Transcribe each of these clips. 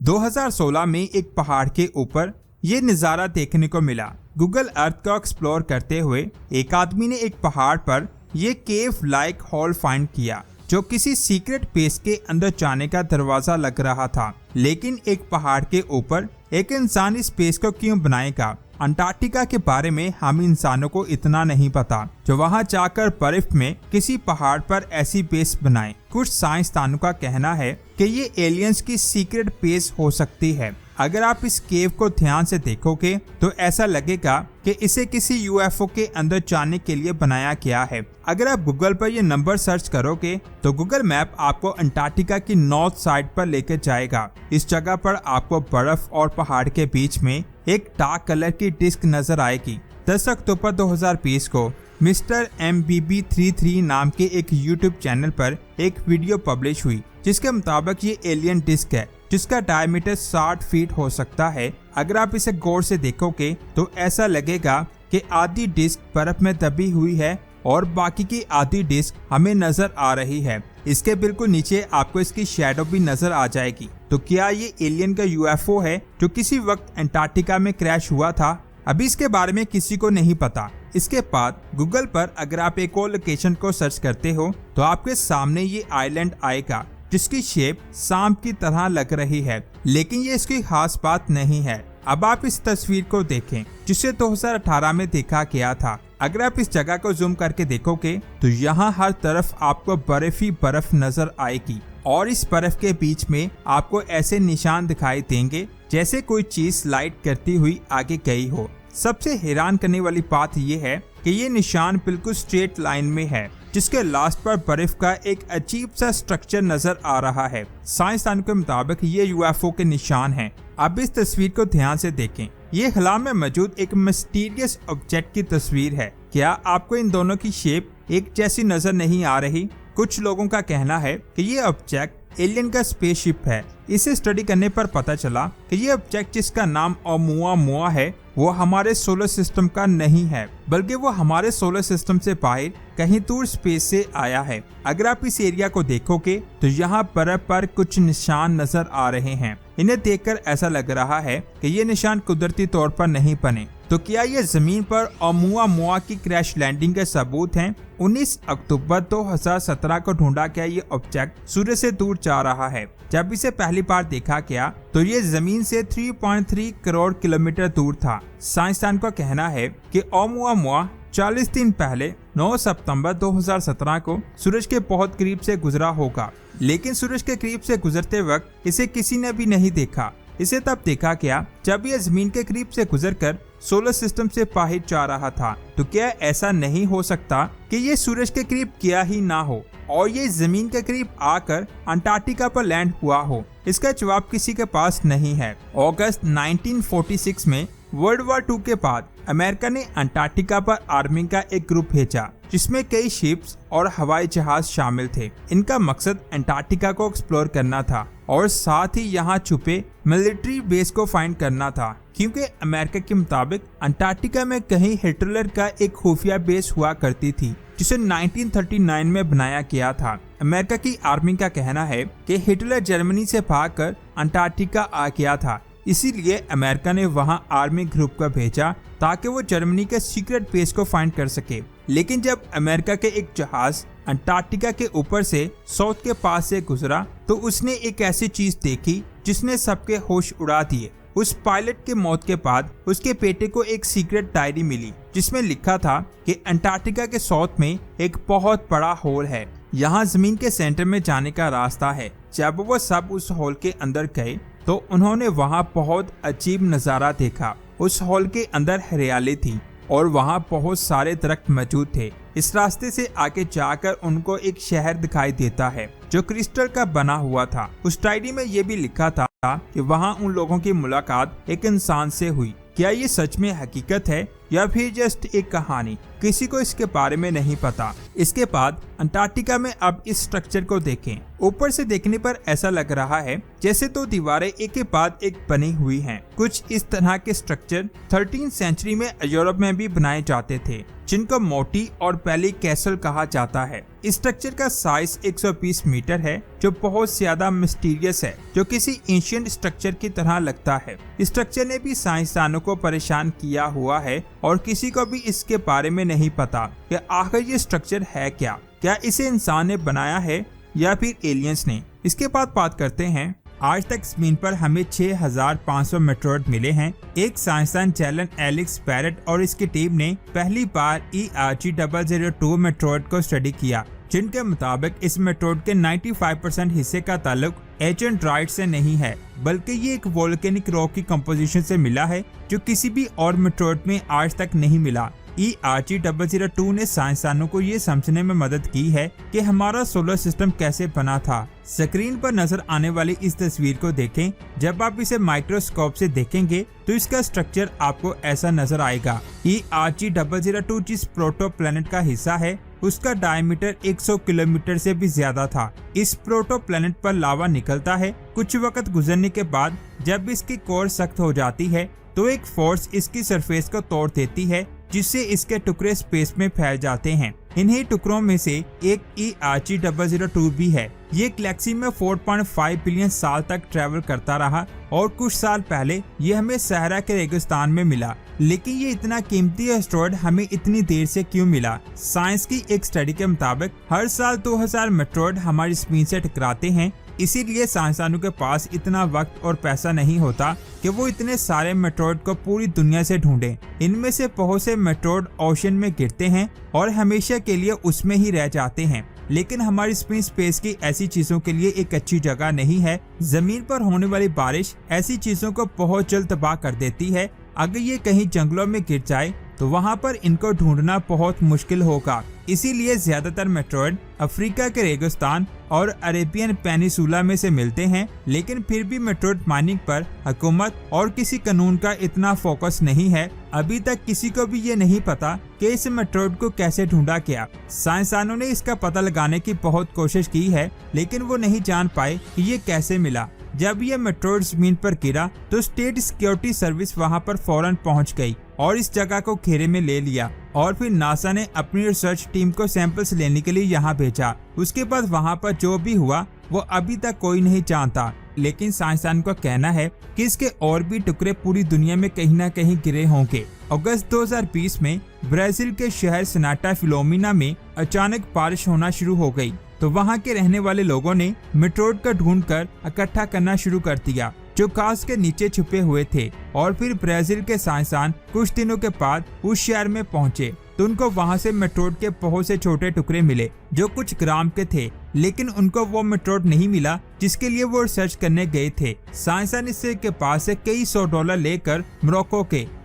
2016 में एक पहाड़ के ऊपर ये नज़ारा देखने को मिला। गूगल अर्थ को एक्सप्लोर करते हुए एक आदमी ने एक पहाड़ पर ये केव लाइक हॉल फाइंड किया जो किसी सीक्रेट बेस के अंदर जाने का दरवाजा लग रहा था। लेकिन एक पहाड़ के ऊपर एक इंसान इस बेस को क्यों बनाएगा? अंटार्कटिका के बारे में हम इंसानों को इतना नहीं पता जो वहां जाकर बर्फ में किसी पहाड़ पर ऐसी बेस बनाए। कुछ साइंसदानों का कहना है कि ये एलियंस की सीक्रेट बेस हो सकती है। अगर आप इस केव को ध्यान से देखोगे तो ऐसा लगेगा कि इसे किसी यूएफओ के अंदर जाने के लिए बनाया गया है। अगर आप गूगल पर ये नंबर सर्च करोगे तो गूगल मैप आपको अंटार्कटिका की नॉर्थ साइड पर लेकर जाएगा। इस जगह पर आपको बर्फ और पहाड़ के बीच में एक डार्क कलर की डिस्क नजर आएगी। 10 अक्टूबर 2020 को मिस्टर MBB33 नाम के एक यूट्यूब चैनल पर एक वीडियो पब्लिश हुई जिसके मुताबिक ये एलियन डिस्क है जिसका डायमीटर 60 फीट हो सकता है। अगर आप इसे गौर से देखोगे तो ऐसा लगेगा कि आधी डिस्क बर्फ में दबी हुई है और बाकी की आधी डिस्क हमें नजर आ रही है। इसके बिल्कुल नीचे आपको इसकी शैडो भी नजर आ जाएगी। तो क्या ये एलियन का यूएफओ है जो किसी वक्त अंटार्कटिका में क्रैश हुआ था? अभी इसके बारे में किसी को नहीं पता। इसके बाद गूगल पर अगर आप एक और लोकेशन को सर्च करते हो तो आपके सामने ये आइलैंड आएगा जिसकी शेप सांप की तरह लग रही है, लेकिन ये इसकी खास बात नहीं है। अब आप इस तस्वीर को देखें जिसे 2018 में देखा गया था। अगर आप इस जगह को जूम करके देखोगे तो यहाँ हर तरफ आपको बर्फ ही बर्फ नजर आएगी और इस बर्फ के बीच में आपको ऐसे निशान दिखाई देंगे जैसे कोई चीज स्लाइड करती हुई आगे गई हो। सबसे हैरान करने वाली बात यह है कि ये निशान बिल्कुल स्ट्रेट लाइन में है जिसके लास्ट पर बर्फ का एक अजीब सा स्ट्रक्चर नजर आ रहा है। साइंसदानों के मुताबिक ये यूएफओ के निशान हैं। अब इस तस्वीर को ध्यान से देखें। ये खला में मौजूद एक मिस्टीरियस ऑब्जेक्ट की तस्वीर है। क्या आपको इन दोनों की शेप एक जैसी नजर नहीं आ रही? कुछ लोगों का कहना है कि ये ऑब्जेक्ट एलियन का स्पेसशिप है। इसे स्टडी करने पर पता चला कि ये ऑब्जेक्ट जिसका नाम ओमुआमुआ है वो हमारे सोलर सिस्टम का नहीं है बल्कि वो हमारे सोलर सिस्टम से बाहर कहीं दूर स्पेस से आया है। अगर आप इस एरिया को देखोगे तो यहाँ बर्फ पर कुछ निशान नजर आ रहे हैं। इन्हें देखकर ऐसा लग रहा है कि ये निशान कुदरती तौर पर नहीं बने। तो क्या ये जमीन पर ओमुआमुआ की क्रैश लैंडिंग के सबूत हैं? 19 अक्टूबर 2017 को ढूंढा गया ये ऑब्जेक्ट सूर्य से दूर जा रहा है। जब इसे पहली बार देखा गया तो ये जमीन से 3.3 करोड़ किलोमीटर दूर था। साइंसदान का कहना है कि ओमुआमुआ 40 दिन पहले 9 सितंबर 2017 को सूरज के बहुत करीब से गुजरा होगा, लेकिन सूरज के करीब से गुजरते वक्त इसे किसी ने भी नहीं देखा। इसे तब देखा गया जब यह जमीन के करीब से गुजरकर सोलर सिस्टम से बाहर जा रहा था। तो क्या ऐसा नहीं हो सकता कि ये सूरज के करीब गया ही ना हो और ये जमीन के करीब आकर अंटार्कटिका पर लैंड हुआ हो? इसका जवाब किसी के पास नहीं है। अगस्त 1946 में वर्ल्ड वॉर 2 के बाद अमेरिका ने अंटार्कटिका पर आर्मी का एक ग्रुप भेजा जिसमें कई शिप्स और हवाई जहाज शामिल थे। इनका मकसद अंटार्कटिका को एक्सप्लोर करना था और साथ ही यहाँ छुपे मिलिट्री बेस को फाइंड करना था, क्योंकि अमेरिका के मुताबिक अंटार्कटिका में कहीं हिटलर का एक खुफिया बेस हुआ करती थी जिसे 1939 में बनाया गया था। अमेरिका की आर्मी का कहना है कि हिटलर जर्मनी से भागकर अंटार्कटिका आ गया था, इसीलिए अमेरिका ने वहां आर्मी ग्रुप को भेजा ताकि वो जर्मनी के सीक्रेट बेस को फाइंड कर सके। लेकिन जब अमेरिका के एक जहाज अंटार्कटिका के ऊपर से साउथ के पास से गुजरा तो उसने एक ऐसी चीज देखी जिसने सबके होश उड़ा दिए। उस पायलट के मौत के बाद उसके बेटे को एक सीक्रेट डायरी मिली जिसमें लिखा था कि अंटार्कटिका के साउथ में एक बहुत बड़ा होल है, यहाँ जमीन के सेंटर में जाने का रास्ता है। जब वो सब उस होल के अंदर गए तो उन्होंने वहाँ बहुत अजीब नज़ारा देखा। उस हॉल के अंदर हरियाली थी और वहाँ बहुत सारे दरख्त मौजूद थे। इस रास्ते से आगे जाकर उनको एक शहर दिखाई देता है जो क्रिस्टल का बना हुआ था। उस डायरी में ये भी लिखा था कि वहाँ उन लोगों की मुलाकात एक इंसान से हुई। क्या ये सच में हकीकत है या फिर जस्ट एक कहानी? किसी को इसके बारे में नहीं पता। इसके बाद अंटार्कटिका में अब इस स्ट्रक्चर को देखें। ऊपर से देखने पर ऐसा लग रहा है जैसे दो दीवारें एक के बाद एक बनी हुई हैं। कुछ इस तरह के स्ट्रक्चर 13वीं सेंचुरी में यूरोप में भी बनाए जाते थे, जिनको मोटी और पैली कैसल कहा जाता है। इस स्ट्रक्चर का साइज 120 मीटर है, जो बहुत ज्यादा मिस्टीरियस है, जो किसी एंशिएंट स्ट्रक्चर की तरह लगता है। इस स्ट्रक्चर ने भी साइंसदानों को परेशान किया हुआ है और किसी को भी इसके बारे में नहीं पता कि आखिर ये स्ट्रक्चर है क्या इसे इंसान ने बनाया है या फिर एलियंस ने। इसके बाद बात करते हैं, आज तक जमीन पर हमें 6500 मेट्रोइड मिले हैं। एक साइंसदान जैलन एलेक्स बैरेट और इसकी टीम ने पहली बार ERG-002 मेट्रोइड को स्टडी किया, जिनके मुताबिक इस मेट्रोइड के 95% हिस्से का ताल्लुक एजेंट राइट से नहीं है, बल्कि ये एक वोल्केनिक रॉक की कंपोजिशन से मिला है, जो किसी भी और मेट्रोइड में आज तक नहीं मिला। ERG-002 ने साइंसदानों को ये समझने में मदद की है कि हमारा सोलर सिस्टम कैसे बना था। स्क्रीन पर नजर आने वाली इस तस्वीर को देखें। जब आप इसे माइक्रोस्कोप से देखेंगे तो इसका स्ट्रक्चर आपको ऐसा नजर आएगा। ERG-002 जिस प्रोटो प्लैनेट का हिस्सा है, उसका डायमीटर 100 किलोमीटर से भी ज्यादा था। इस प्रोटो प्लैनेट पर लावा निकलता है। कुछ वक्त गुजरने के बाद जब इसकी कोर सख्त हो जाती है तो एक फोर्स इसकी सरफेस को तोड़ देती है, जिससे इसके टुकड़े स्पेस में फैल जाते हैं। इन्हीं टुकड़ों में से एक ERG-002 भी है। ये गैलेक्सी में 4.5 बिलियन साल तक ट्रैवल करता रहा और कुछ साल पहले ये हमें सहरा के रेगिस्तान में मिला। लेकिन ये इतना कीमती एस्ट्रॉयड हमें इतनी देर से क्यों मिला? साइंस की एक स्टडी के मुताबिक हर साल 2000 मेट्रोइड हमारी जमीन से टकराते हैं। इसीलिए साइंसदानों के पास इतना वक्त और पैसा नहीं होता कि वो इतने सारे मेट्रोइड को पूरी दुनिया से ढूंढें। इनमें से बहुत से मेट्रोइड ओशन में गिरते हैं और हमेशा के लिए उसमें ही रह जाते हैं। लेकिन हमारी स्पेस की ऐसी चीजों के लिए एक अच्छी जगह नहीं है। जमीन पर होने वाली बारिश ऐसी चीजों को बहुत जल्द तबाह कर देती है। अगर ये कहीं जंगलों में गिर जाए तो वहाँ पर इनको ढूंढना बहुत मुश्किल होगा। इसीलिए ज्यादातर मेट्रोइड अफ्रीका के रेगिस्तान और अरेबियन पेनिसुला में से मिलते हैं। लेकिन फिर भी मेट्रोइड माइनिंग पर हुकूमत और किसी कानून का इतना फोकस नहीं है। अभी तक किसी को भी ये नहीं पता कि इस मेट्रोइड को कैसे ढूंढा गया। साइंसदानों ने इसका पता लगाने की बहुत कोशिश की है, लेकिन वो नहीं जान पाए कि ये कैसे मिला। जब ये मेट्रोइड जमीन पर गिरा तो स्टेट सिक्योरिटी सर्विस वहां पर फौरन पहुंच गई और इस जगह को घेरे में ले लिया। और फिर नासा ने अपनी रिसर्च टीम को सैंपल्स लेने के लिए यहाँ भेजा। उसके बाद वहाँ पर जो भी हुआ वो अभी तक कोई नहीं जानता। लेकिन साइंसदान का कहना है कि इसके और भी टुकड़े पूरी दुनिया में कहीं न कहीं गिरे होंगे। अगस्त 2020 में ब्राजील के शहर सनाटा फिलोमिना में अचानक बारिश होना शुरू हो गई, तो वहाँ के रहने वाले लोगों ने मेट्रोइड को ढूंढकर इकट्ठा करना शुरू कर दिया, जो घास के नीचे छुपे हुए थे। और फिर ब्राजील के साइंसदान कुछ दिनों के बाद उस शहर में पहुंचे तो उनको वहां से मेट्रोइड के बहुत से छोटे टुकड़े मिले, जो कुछ ग्राम के थे। लेकिन उनको वो मेट्रोइड नहीं मिला जिसके लिए वो रिसर्च करने गए थे। साइंसदान इससे के पास से कई $100 लेकर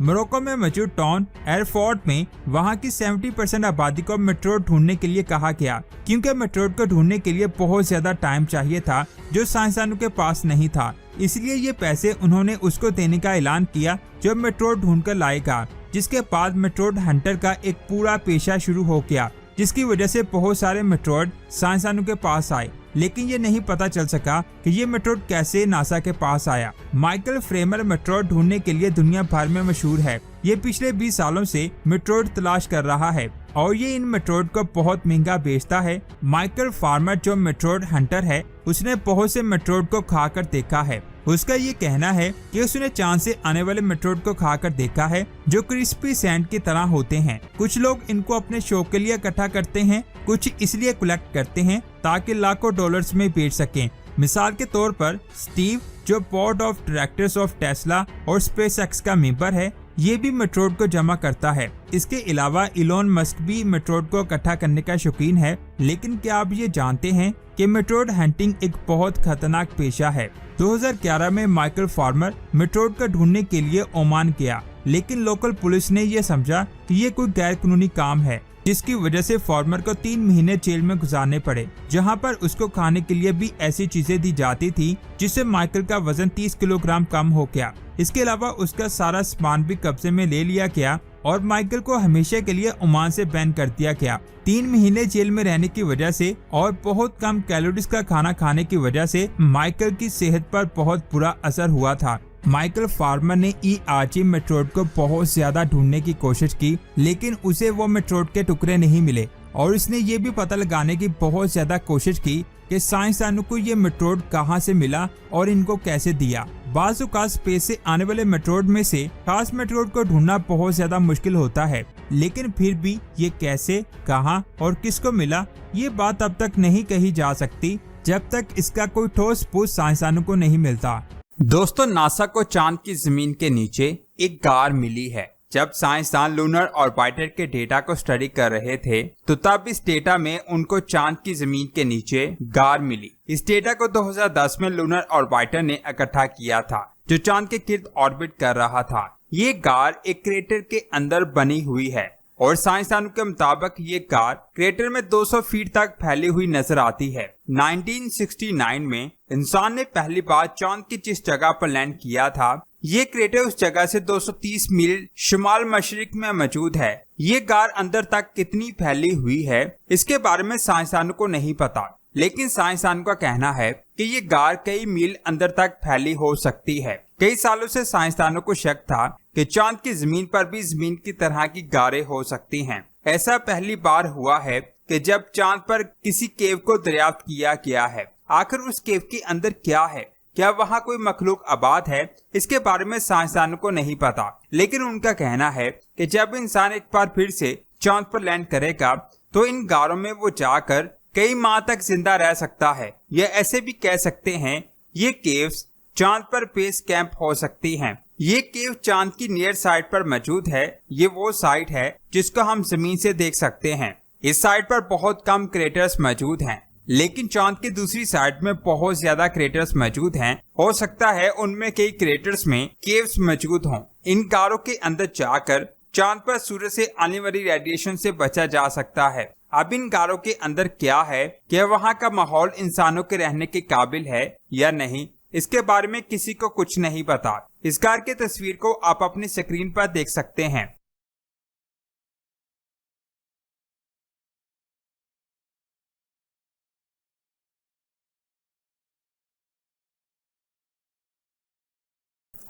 मोरक्को में मौजूद टाउन एयरफोर्ट में वहां की 70% आबादी को मेट्रोइड ढूंढने के लिए कहा गया, क्योंकि मेट्रोइड को ढूंढने के लिए बहुत ज्यादा टाइम चाहिए था, जो साइंसदानों के पास नहीं था। इसलिए ये पैसे उन्होंने उसको देने का ऐलान किया जो मेट्रोइड ढूंढ कर लाएगा। जिसके बाद मेट्रोइड हंटर का एक पूरा पेशा शुरू हो गया, जिसकी वजह से बहुत सारे मेट्रोइड साइंसदानों के पास आए। लेकिन ये नहीं पता चल सका कि ये मेट्रोइड कैसे नासा के पास आया। माइकल फ्रेमर मेट्रोइड ढूंढने के लिए दुनिया भर में मशहूर है। ये पिछले 20 सालों से मेट्रोइड तलाश कर रहा है और ये इन मेट्रोइड को बहुत महंगा बेचता है। माइकल फार्मर जो मेट्रोइड हंटर है, उसने बहुत से मेट्रोइड को खाकर देखा है। उसका ये कहना है कि उसने चांद से आने वाले मेट्रोइड को खाकर देखा है, जो क्रिस्पी सैंड की तरह होते हैं। कुछ लोग इनको अपने शौक के लिए इकट्ठा करते हैं, कुछ इसलिए कलेक्ट करते हैं ताकि लाखों डॉलर्स में बेच सकें। मिसाल के तौर पर स्टीव, जो board of directors of Tesla और स्पेसएक्स का मेंबर है, ये भी मेट्रोइड को जमा करता है। इसके अलावा इलोन मस्क भी मेट्रोइड को इकट्ठा करने का शौकीन है। लेकिन क्या आप ये जानते हैं कि मेट्रोइड हंटिंग एक बहुत खतरनाक पेशा है। 2011 में माइकल फार्मर मेट्रोइड को ढूंढने के लिए ओमान गया, लेकिन लोकल पुलिस ने यह समझा कि ये कोई गैर कानूनी काम है, जिसकी वजह से फार्मर को 3 महीने जेल में गुजारने पड़े, जहां पर उसको खाने के लिए भी ऐसी चीजें दी जाती थी जिससे माइकल का वजन 30 किलोग्राम कम हो गया। इसके अलावा उसका सारा सामान भी कब्जे में ले लिया गया और माइकल को हमेशा के लिए ओमान से बैन कर दिया गया। 3 महीने जेल में रहने की वजह से और बहुत कम कैलोरीज का खाना खाने की वजह से माइकल की सेहत पर बहुत बुरा असर हुआ था। माइकल फार्मर ने ERG मेट्रोइड को बहुत ज्यादा ढूंढने की कोशिश की, लेकिन उसे वो मेट्रोइड के टुकड़े नहीं मिले और उसने ये भी पता लगाने की बहुत ज्यादा कोशिश की कि साइंसदानों को ये मेट्रोइड कहाँ से मिला और इनको कैसे दिया। बाज़ औक़ात स्पेस से आने वाले मेट्रोइड में से खास मेट्रोइड को ढूंढना बहुत ज्यादा मुश्किल होता है, लेकिन फिर भी ये कैसे, कहाँ और किसको मिला, ये बात अब तक नहीं कही जा सकती जब तक इसका कोई ठोस सबूत साइंसदानों को नहीं मिलता। दोस्तों, नासा को चांद की जमीन के नीचे एक गार मिली है। जब साइंसदान लूनर ऑर्बिटर के डेटा को स्टडी कर रहे थे तो तब इस डेटा में उनको चांद की जमीन के नीचे गार मिली। इस डेटा को 2010 में लूनर ऑर्बिटर ने इकट्ठा किया था जो चांद के गिर्द ऑर्बिट कर रहा था। ये गार एक क्रेटर के अंदर बनी हुई है और साइंसदानों के मुताबिक ये गार क्रेटर में 200 फीट तक फैली हुई नजर आती है। 1969 में इंसान ने पहली बार चांद की जिस जगह पर लैंड किया था, ये क्रेटर उस जगह से 230 मील शुमाल मशरिक में मौजूद है। ये गार अंदर तक कितनी फैली हुई है इसके बारे में साइंसदानों को नहीं पता, लेकिन साइंसदानों का कहना है कि ये गार कई मील अंदर तक फैली हो सकती है। कई सालों से साइंसदानों को शक था कि चांद की जमीन पर भी जमीन की तरह की गारें हो सकती हैं। ऐसा पहली बार हुआ है कि जब चांद पर किसी केव को दरियाफ्त किया गया है। आखिर उस केव के अंदर क्या है, क्या वहाँ कोई मखलूक आबाद है, इसके बारे में साइंसदानों को नहीं पता, लेकिन उनका कहना है कि जब इंसान एक बार फिर से चांद पर लैंड करेगा तो इन गारों में वो जाकर कई माह तक जिंदा रह सकता है। या ऐसे भी कह सकते हैं ये केव्स चांद पर बेस कैंप हो सकती हैं। ये केव चांद की नियर साइड पर मौजूद है। ये वो साइट है जिसको हम जमीन से देख सकते हैं। इस साइट पर बहुत कम क्रेटर्स मौजूद हैं, लेकिन चांद की दूसरी साइड में बहुत ज्यादा क्रेटर्स मौजूद हैं। हो सकता है उनमें कई क्रेटर्स में केव्स मौजूद हों। इन गारों के अंदर जाकर चांद पर सूरज से आने वाली रेडिएशन से बचा जा सकता है। अब इन गारों के अंदर क्या है, क्या वहाँ का माहौल इंसानों के रहने के काबिल है या नहीं, इसके बारे में किसी को कुछ नहीं पता। इस गार की तस्वीर को आप अपनी स्क्रीन पर देख सकते हैं।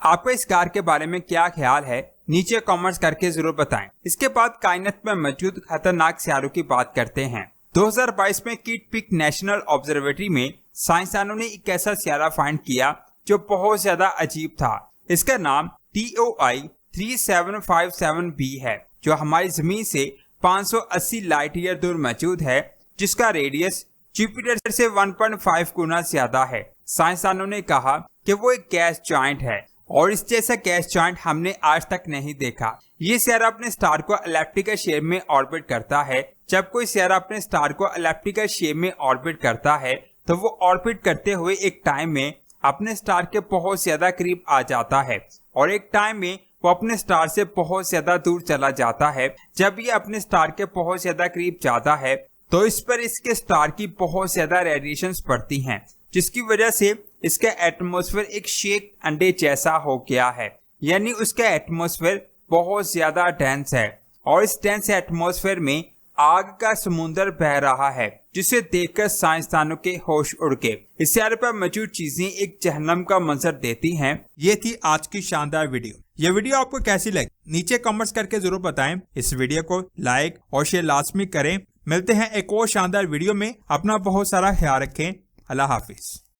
आपको इस गार के बारे में क्या ख्याल है, नीचे कमेंट्स करके जरूर बताएं। इसके बाद कायनात में मौजूद खतरनाक सियारों की बात करते हैं। 2022 में किट पिक नेशनल ऑब्जर्वेटरी में साइंसदानों ने एक ऐसा सियारा फाइंड किया जो बहुत ज्यादा अजीब था। इसका नाम TOI 3757b है, जो हमारी जमीन से 580 लाइट ईयर दूर मौजूद है, जिसका रेडियस जुपिटर से 1.5 गुना ज्यादा है। साइंसदानों ने कहा कि वो एक गैस जॉइंट है और इस जैसा गैस जॉइंट हमने आज तक नहीं देखा। ये सियारा अपने स्टार को एलिप्टिकल शेप में ऑर्बिट करता है। जब कोई सियारा अपने स्टार को एलिप्टिकल शेप में ऑर्बिट करता है तो वो ऑर्बिट करते हुए एक टाइम में अपने स्टार के बहुत ज्यादा करीब आ जाता है और एक टाइम में वो अपने स्टार से बहुत ज्यादा दूर चला जाता है। जब ये अपने स्टार के बहुत ज्यादा करीब जाता है तो इस पर इसके स्टार की बहुत ज्यादा रेडिएशंस पड़ती हैं, जिसकी वजह से इसका एटमॉस्फेयर एक शेक अंडे जैसा हो गया है। यानी उसका एटमॉस्फेयर बहुत ज्यादा डेंस है और इस डेंस एटमॉस्फेयर में आग का समुंदर बह रहा है, जिसे देखकर साइंसदानों के होश उड़ गए। इस सियारे पर मौजूद चीजें एक जहन्नम का मंजर देती हैं। ये थी आज की शानदार वीडियो। ये वीडियो आपको कैसी लगी नीचे कमेंट्स करके जरूर बताएं। इस वीडियो को लाइक और शेयर लाजमी करें। मिलते हैं एक और शानदार वीडियो में। अपना बहुत सारा ख्याल रखें। अल्लाह हाफिज।